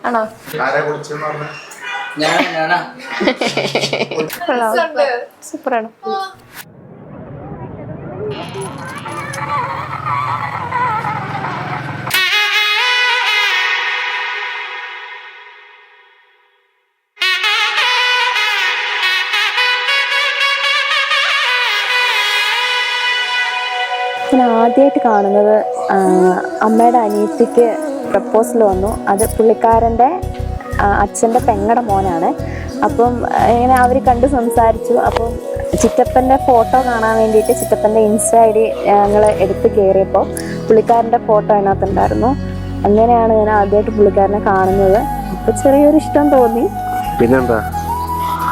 ആണോ? സൂപ്പറാണ്. ഞാൻ ആദ്യമായിട്ട് കാണുന്നത് അമ്മയുടെ അനിയത്തിക്ക് പ്രപ്പോസൽ വന്നു. അത് പുള്ളിക്കാരൻ്റെ അച്ഛൻ്റെ പെങ്ങടെ മോനാണ്. അപ്പം ഇങ്ങനെ അവർ കണ്ട് സംസാരിച്ചു. അപ്പം ചിറ്റപ്പൻ്റെ ഫോട്ടോ കാണാൻ വേണ്ടിയിട്ട് ചിറ്റപ്പൻ്റെ ഇൻസ്റ്റാ ഐ ഡി ഞങ്ങൾ എടുത്ത് കയറിയപ്പോൾ പുള്ളിക്കാരൻ്റെ ഫോട്ടോ അതിനകത്തുണ്ടായിരുന്നു. അങ്ങനെയാണ് ഞാൻ ആദ്യമായിട്ട് പുള്ളിക്കാരനെ കാണുന്നത്. അപ്പോൾ ചെറിയൊരു ഇഷ്ടം തോന്നി. പിന്നെന്താ,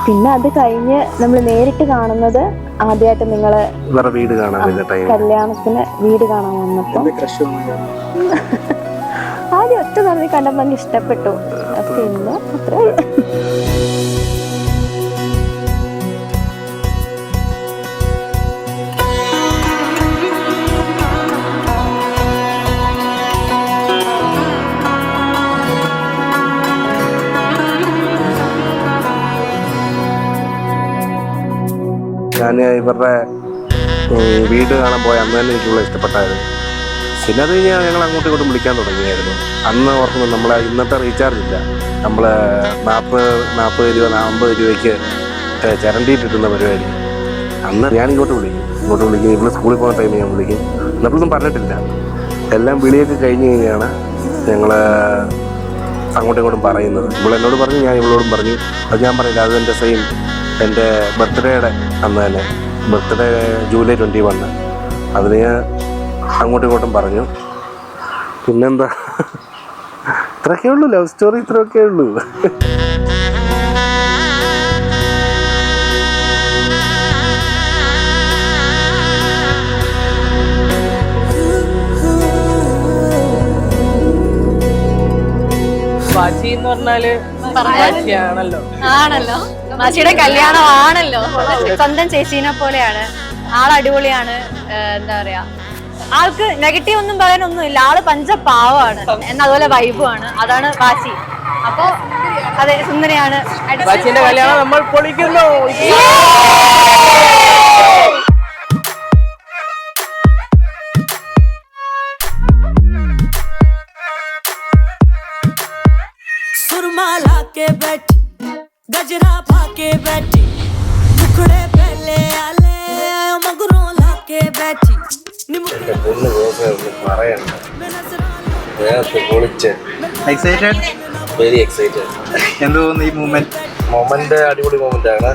പിന്നെ അത് കഴിഞ്ഞ് നമ്മൾ നേരിട്ട് കാണുന്നത് ആദ്യമായിട്ട് നിങ്ങള് വീട് കാണാൻ കല്യാണത്തിന് വീട് കാണാൻ വന്നപ്പോ ആദ്യം ഒറ്റ നടത്തി കണ്ടപ്പോ എനിക്ക് ഇഷ്ടപ്പെട്ടു. പിന്നെ അത്രേ ഉള്ളൂ. ഞാൻ ഇവരുടെ വീട് കാണാൻ പോയ അന്ന് തന്നെ എനിക്കുള്ള ഇഷ്ടപ്പെട്ടായിരുന്നു. പിന്നെ അത് കഴിഞ്ഞാൽ ഞങ്ങൾ അങ്ങോട്ടും ഇങ്ങോട്ടും വിളിക്കാൻ തുടങ്ങിയായിരുന്നു. അന്ന് ഓർക്കുന്നു നമ്മളെ ഇന്നത്തെ റീചാർജ് ഇല്ല, നമ്മൾ 40 രൂപ 50 രൂപയ്ക്ക് ചിരണ്ടിയിട്ടിട്ടുന്ന പരിപാടി. അന്ന് ഞാൻ ഇങ്ങോട്ട് വിളിക്കും. ഇവിടെ സ്കൂളിൽ പോകുന്ന ടൈമിൽ ഞാൻ വിളിക്കും. എന്നപ്പോഴൊന്നും പറഞ്ഞിട്ടില്ല. എല്ലാം വിളിയൊക്കെ കഴിഞ്ഞ് കഴിഞ്ഞാണ് ഞങ്ങൾ അങ്ങോട്ടും ഇങ്ങോട്ടും പറയുന്നത്. ഇവളെന്നോട് പറഞ്ഞു, ഞാൻ ഇവളോടും പറഞ്ഞു. അത് ഞാൻ പറയില്ല, അത് എൻ്റെ സെയിം എൻ്റെ ബർത്ത്ഡേയുടെ അന്ന് തന്നെ, ബർത്ത്ഡേ ജൂലൈ 21. അതിന് ഞാൻ അങ്ങോട്ടും ഇങ്ങോട്ടും പറഞ്ഞു. പിന്നെന്താ, ഇത്രയൊക്കെ ഉള്ളൂ ലവ് സ്റ്റോറി, ഇത്രയൊക്കെ ഉള്ളൂ. വാശി എന്ന് പറഞ്ഞാല് ആണല്ലോ, മാച്ചിയുടെ കല്യാണം ആണല്ലോ. സ്വന്തം ചേച്ചീനെ പോലെയാണ്. ആൾ അടിപൊളിയാണ്. എന്താ പറയാ, ആൾക്ക് നെഗറ്റീവ് ഒന്നും പറയാനൊന്നുമില്ല. ആള് പഞ്ചപാവാണ്, എന്നാൽ അതുപോലെ വൈബുമാണ്. അതാണ് വാശി. അപ്പൊ അതെ, സുന്ദരിയാണ്. വാശിന്റെ കല്യാണം നമ്മൾ പൊളിക്കുന്നു. सुरमाला के बैठी गजरा पाके बैठी मुखड़े पहले आले मगरों लाके बैठी വെരി എക്സൈറ്റഡ്. എന്ത് തോന്നുന്നു ഈ മൊമെന്റ്? അടിപൊളി മൊമെന്റ് ആണ്,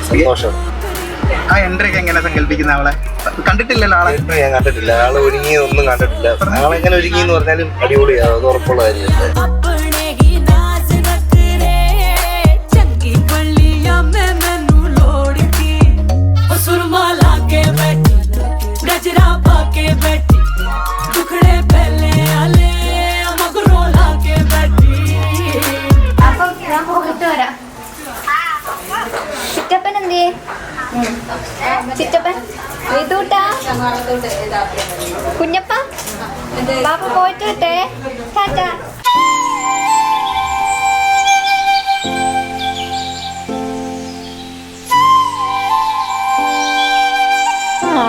സന്തോഷം. ആ എൻട്രി ഒക്കെ എങ്ങനെ സങ്കല്പിക്കുന്ന? ആളെ കണ്ടിട്ടില്ലല്ലോ, ആളെ ഞാൻ കണ്ടിട്ടില്ല. ആള് ഒരുങ്ങിയൊന്നും കണ്ടിട്ടില്ല. ആളെങ്ങനെ ഒരുങ്ങി എന്ന് പറഞ്ഞാലും അടിപൊളിയാണ്, അത് ഉറപ്പുള്ള കാര്യമല്ലേ. ചിറ്റപ്പൻ എന്തിയേ? ചിറ്റപ്പൻ ഇതൂട്ടാ കുഞ്ഞപ്പ ബാപ്പ പോയിട്ട് വിട്ടേ. ടാറ്റാ.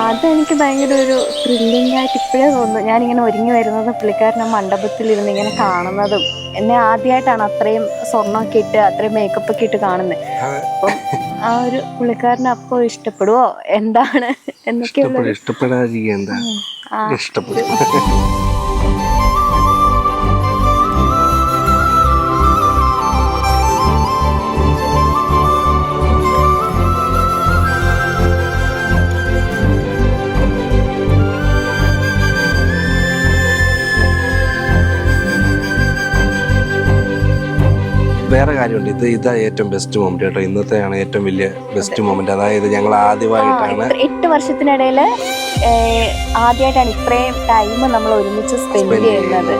അതെനിക്ക് ഭയങ്കര ഒരു ത്രില്ലിംഗ് ആയിട്ട് ഇപ്പോഴേ തോന്നുന്നു. ഞാനിങ്ങനെ ഒരുങ്ങി വരുന്നതും പുള്ളിക്കാരനെ മണ്ഡപത്തിലിരുന്ന് ഇങ്ങനെ കാണുന്നതും. എന്നെ ആദ്യമായിട്ടാണ് അത്രയും സ്വർണ്ണമൊക്കെ ഇട്ട് അത്രയും മേക്കപ്പ് ഒക്കെ ഇട്ട് കാണുന്നത്. അപ്പം ആ ഒരു പുള്ളിക്കാരനെ അപ്പൊ ഇഷ്ടപ്പെടുവോ എന്താണ് എന്നൊക്കെയുള്ള ഇഷ്ടപ്പെടാതിരിക്കുക എന്താ, ഇഷ്ടപ്പെടും. വേറെ കാര്യമുണ്ട്, ഇതാ ഏറ്റവും ബെസ്റ്റ് മൊമെന്റ് കേട്ടോ. ഇന്നത്തെയാണ് ഏറ്റവും വലിയ ബെസ്റ്റ് മൊമെന്റ്. അതായത് ഞങ്ങൾ ആദ്യമായിട്ടാണ് 8 വർഷത്തിനിടയിൽ ആദ്യമായിട്ടാണ് ഇത്രയും ടൈം നമ്മൾ ഒരുമിച്ച് സ്പെൻഡ് ചെയ്യുന്നത്.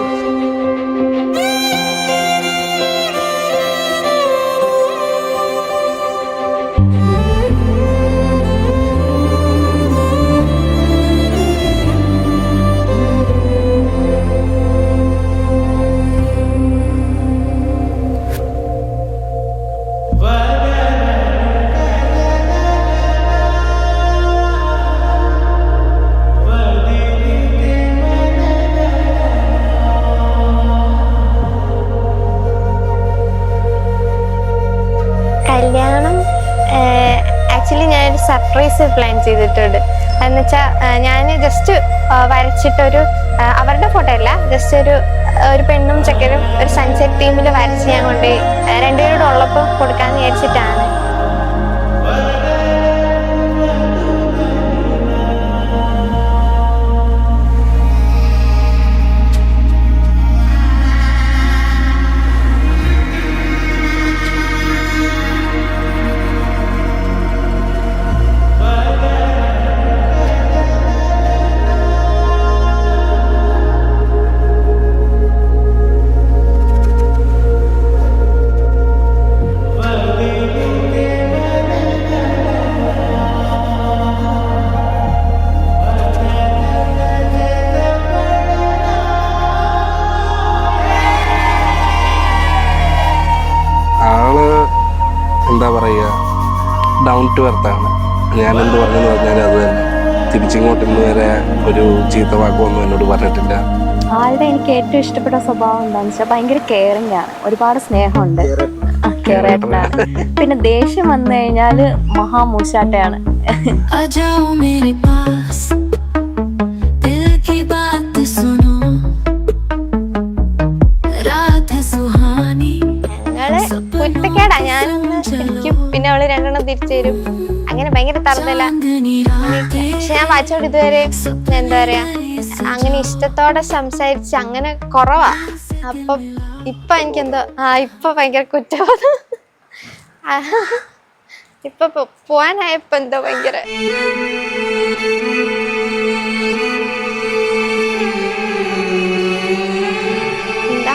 പ്ലാൻ ചെയ്തിട്ടുണ്ട്. എന്നുവെച്ചാൽ ഞാൻ ജസ്റ്റ് വരച്ചിട്ടൊരു അവരുടെ ഫോട്ടോ അല്ല, ജസ്റ്റ് ഒരു പെണ്ണും ചെക്കനും ഒരു സൺസെറ്റ് തീമിൽ വരച്ച് ഞാൻ കൊണ്ടുപോയി രണ്ടുപേരോട് ഉള്ളപ്പോൾ കൊടുക്കാമെന്ന് വിചാരിച്ചിട്ടാണ്. ആള് എന്താ പറയുക, ഡൗൺ ടു എർത്താണ്. ഞാൻ എന്ത് പറഞ്ഞെന്ന് പറഞ്ഞാൽ അത് തന്നെ. തിരിച്ചിങ്ങോട്ട് ഇന്ന് വരെ ഒരു ചീത്ത വാക്കൊന്നും എന്നോട് പറഞ്ഞിട്ടില്ല. ആളുടെ എനിക്ക് ഏറ്റവും ഇഷ്ടപ്പെട്ട സ്വഭാവം എന്താണെന്ന് വെച്ചാൽ ഭയങ്കര കെയറിങ് ആണ്, ഒരുപാട് സ്നേഹമുണ്ട്, കെയറേറ്റനാണ്. പിന്നെ ദേഷ്യം വന്നു കഴിഞ്ഞാല് മഹാമൂശാട്ടയാണ്. കുറ്റക്കേടാ ഞാനൊന്ന് ശരിക്കും, പിന്നെ അവള് രണ്ടെണ്ണം തിരിച്ചു തരും, അങ്ങനെ ഭയങ്കര തറുതല. പക്ഷെ ഞാൻ വാച്ചോട് ഇതുവരെ എന്താ പറയാ അങ്ങനെ ഇഷ്ടത്തോടെ സംസാരിച്ച് അങ്ങനെ കുറവാ. അപ്പം ഇപ്പൊ എനിക്കെന്തോ ഇപ്പൊ ഭയങ്കര കുറ്റബോധം. ഇപ്പൊ പോവാനായപ്പോ എന്തോ ഭയങ്കര എന്താ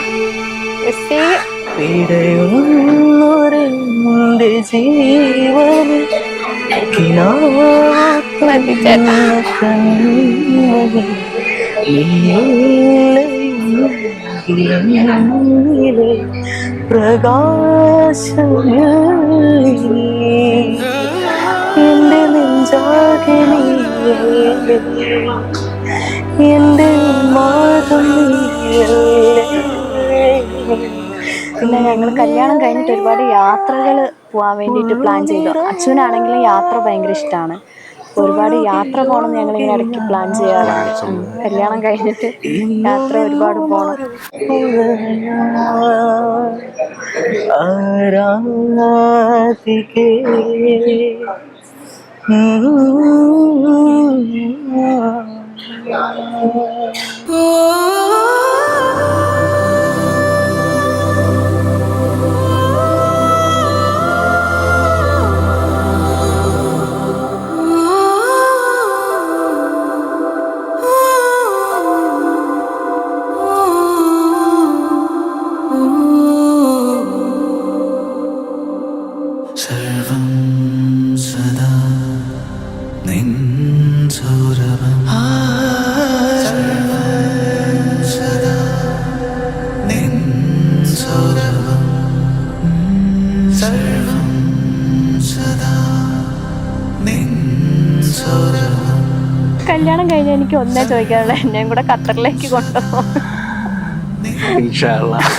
പ്രകാശം എന്റെ നെഞ്ചാകെ എന്റെ മാതം. പിന്നെ ഞങ്ങൾ കല്യാണം കഴിഞ്ഞിട്ട് ഒരുപാട് യാത്രകൾ പോകാൻ വേണ്ടിയിട്ട് പ്ലാൻ ചെയ്തു. അച്ഛനാണെങ്കിലും യാത്ര ഭയങ്കര ഇഷ്ടമാണ്. ഒരുപാട് യാത്ര പോകണം ഞങ്ങളിങ്ങനെ ഇടയ്ക്ക് പ്ലാൻ ചെയ്യാറുണ്ട്. കല്യാണം കഴിഞ്ഞിട്ട് യാത്ര ഒരുപാട് പോകണം. ആരാധികേ സർവം സദാ നിൻ സൗരഭം. സർവം സദാ നിൻ സൗരഭം. സർവം സദാ നിൻ സൗരഭം. കല്യാണം കഴിഞ്ഞ് എനിക്ക് ഒന്നേ ചോദിക്കാനുള്ള, എന്നെയും കൂടെ ഖത്തറിലേക്ക് കൊണ്ടുപോകും. ഇൻഷാ അല്ലാഹ്.